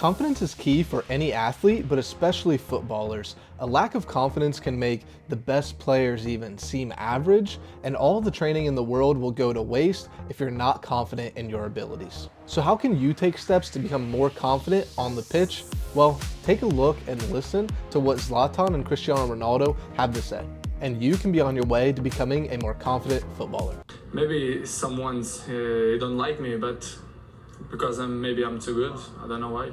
Confidence is key for any athlete, but especially footballers. A lack of confidence can make the best players even seem average, and all the training in the world will go to waste if you're not confident in your abilities. So how can you take steps to become more confident on the pitch? Well, take a look and listen to what Zlatan and Cristiano Ronaldo have to say, and you can be on your way to becoming a more confident footballer. Maybe someone's don't like me, but because maybe I'm too good. I don't know why.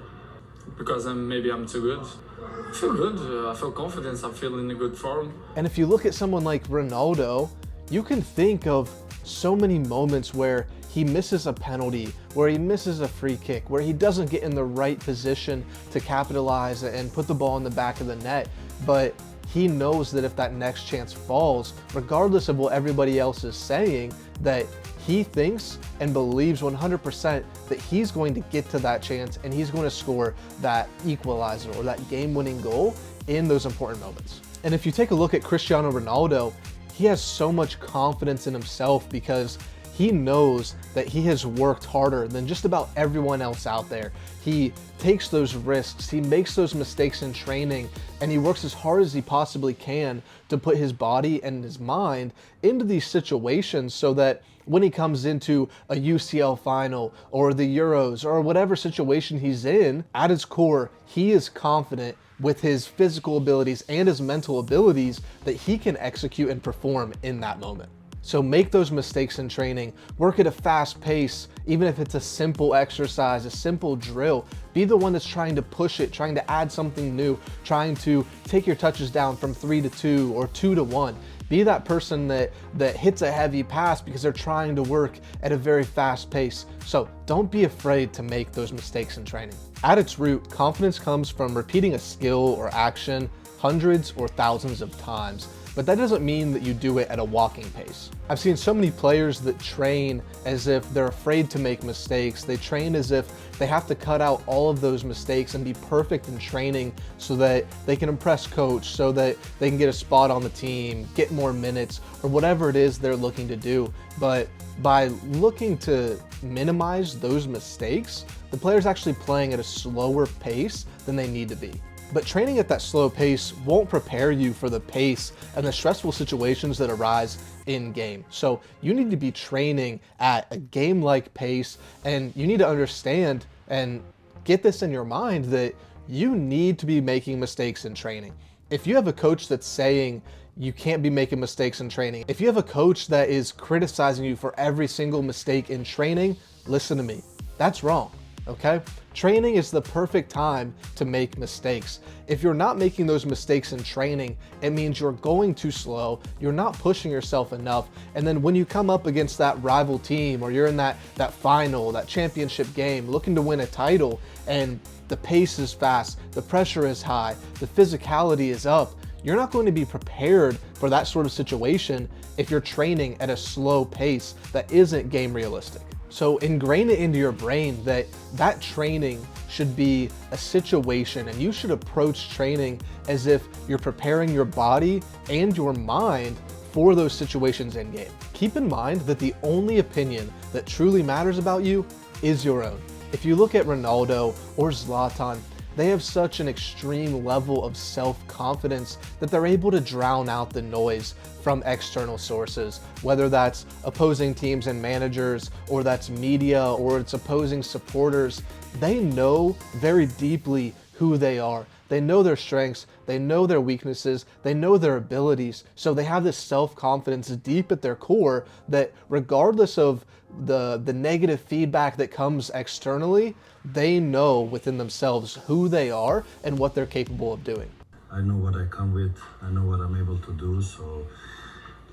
Because maybe I'm too good. I feel good. I feel confidence. I feel in a good form. And if you look at someone like Ronaldo, you can think of so many moments where he misses a penalty, where he misses a free kick, where he doesn't get in the right position to capitalize and put the ball in the back of the net. But he knows that if that next chance falls, regardless of what everybody else is saying, that he thinks and believes 100% that he's going to get to that chance and he's going to score that equalizer or that game-winning goal in those important moments. And if you take a look at Cristiano Ronaldo, he has so much confidence in himself because he knows that he has worked harder than just about everyone else out there. He takes those risks, he makes those mistakes in training, and he works as hard as he possibly can to put his body and his mind into these situations so that when he comes into a UCL final or the Euros or whatever situation he's in, at his core, he is confident with his physical abilities and his mental abilities that he can execute and perform in that moment. So make those mistakes in training, work at a fast pace, even if it's a simple exercise, a simple drill. Be the one that's trying to push it, trying to add something new, trying to take your touches down from 3 to 2 or 2 to 1. Be that person that hits a heavy pass because they're trying to work at a very fast pace. So don't be afraid to make those mistakes in training. At its root, confidence comes from repeating a skill or action hundreds or thousands of times. But that doesn't mean that you do it at a walking pace. I've seen so many players that train as if they're afraid to make mistakes. They train as if they have to cut out all of those mistakes and be perfect in training so that they can impress coach, so that they can get a spot on the team, get more minutes, or whatever it is they're looking to do. But by looking to minimize those mistakes, the player's actually playing at a slower pace than they need to be. But training at that slow pace won't prepare you for the pace and the stressful situations that arise in game. So you need to be training at a game-like pace, and you need to understand and get this in your mind that you need to be making mistakes in training. If you have a coach that's saying you can't be making mistakes in training, if you have a coach that is criticizing you for every single mistake in training, listen to me, that's wrong. Okay? Training is the perfect time to make mistakes. If you're not making those mistakes in training, it means you're going too slow, you're not pushing yourself enough, and then when you come up against that rival team or you're in that final, that championship game, looking to win a title, and the pace is fast, the pressure is high, the physicality is up, you're not going to be prepared for that sort of situation if you're training at a slow pace that isn't game realistic. So ingrain it into your brain that that training should be a situation, and you should approach training as if you're preparing your body and your mind for those situations in game. Keep in mind that the only opinion that truly matters about you is your own. If you look at Ronaldo or Zlatan, they have such an extreme level of self-confidence that they're able to drown out the noise from external sources, whether that's opposing teams and managers, or that's media, or it's opposing supporters. They know very deeply who they are. They know their strengths, they know their weaknesses, they know their abilities. So they have this self-confidence deep at their core that regardless of the negative feedback that comes externally, they know within themselves who they are and what they're capable of doing. I know what I come with, I know what I'm able to do, so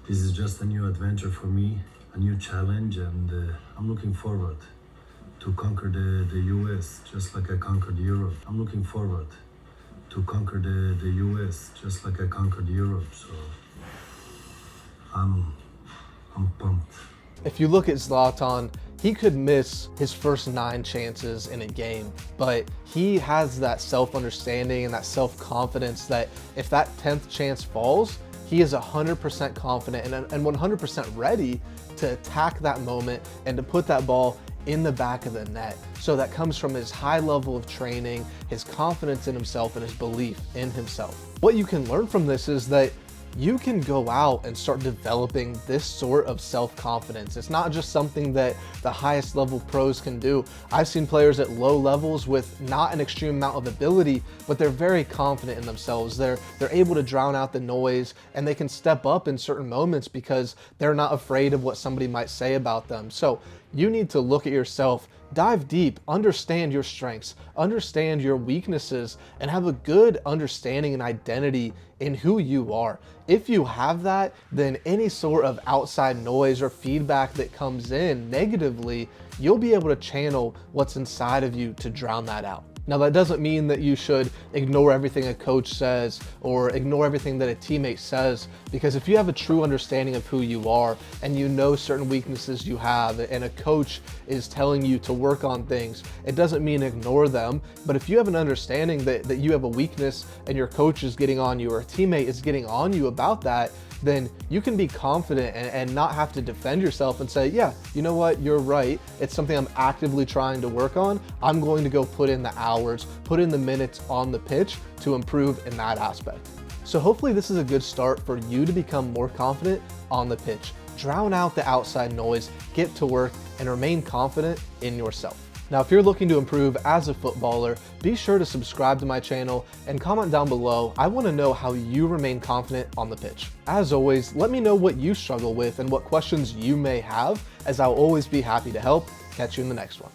this is just a new adventure for me, a new challenge, and I'm looking forward to conquer the US just like I conquered Europe. I'm looking forward to conquer the US just like I conquered Europe, so I'm pumped. If you look at Zlatan, he could miss his first 9 chances in a game, but he has that self-understanding and that self-confidence that if that 10th chance falls, he is 100% confident and 100% ready to attack that moment and to put that ball in the back of the net. So that comes from his high level of training, his confidence in himself, and his belief in himself. What you can learn from this is that you can go out and start developing this sort of self-confidence. It's not just something that the highest level pros can do. I've seen players at low levels with not an extreme amount of ability, but they're very confident in themselves. They're able to drown out the noise, and they can step up in certain moments because they're not afraid of what somebody might say about them. So you need to look at yourself, dive deep, understand your strengths, understand your weaknesses, and have a good understanding and identity in who you are. If you have that, then any sort of outside noise or feedback that comes in negatively, you'll be able to channel what's inside of you to drown that out. Now, that doesn't mean that you should ignore everything a coach says or ignore everything that a teammate says, because if you have a true understanding of who you are and you know certain weaknesses you have and a coach is telling you to work on things, it doesn't mean ignore them. But if you have an understanding that you have a weakness and your coach is getting on you or a teammate is getting on you about that, then you can be confident and not have to defend yourself and say, yeah, you know what, you're right. It's something I'm actively trying to work on. I'm going to go put in the hours, put in the minutes on the pitch to improve in that aspect. So hopefully this is a good start for you to become more confident on the pitch. Drown out the outside noise, get to work, and remain confident in yourself. Now, if you're looking to improve as a footballer, be sure to subscribe to my channel and comment down below. I want to know how you remain confident on the pitch. As always, let me know what you struggle with and what questions you may have, as I'll always be happy to help. Catch you in the next one.